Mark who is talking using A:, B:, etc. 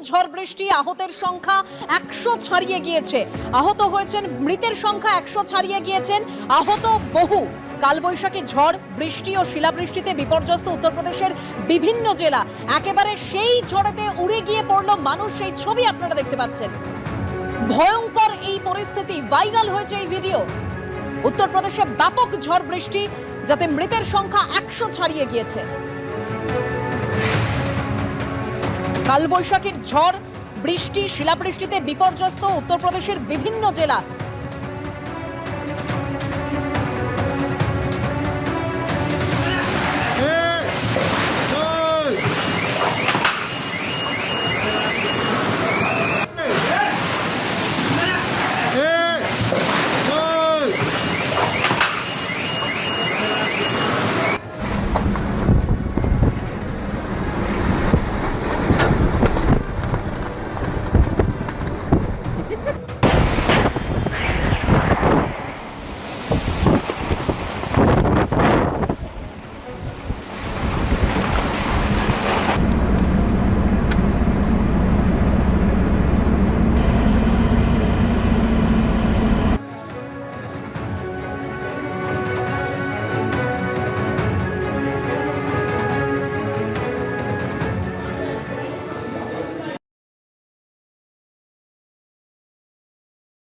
A: ঝড় বৃষ্টি, আহতের সংখ্যা 100 ছাড়িয়ে গিয়েছে। আহত হয়েছেন, মৃতের সংখ্যা 100 ছাড়িয়ে গিয়েছেন, আহত বহু। কালবৈশাখী ঝড় বৃষ্টি ও শিলাবৃষ্টিতে বিপর্যস্ত উত্তরপ্রদেশের বিভিন্ন জেলা। একেবারে সেই ঝড়েতে উড়ে গিয়ে পড়লো মানুষ, সেই ছবি আপনারা দেখতে পাচ্ছেন। ভয়ঙ্কর এই পরিস্থিতি, ভাইরাল হয়েছে এই ভিডিও। উত্তরপ্রদেশে ব্যাপক ঝড় বৃষ্টি, যাতে মৃতের সংখ্যা 100 ছাড়িয়ে গিয়েছে। কালবৈশাখীর ঝড় বৃষ্টি শিলাবৃষ্টিতে বিপর্যস্ত উত্তরপ্রদেশের বিভিন্ন জেলা।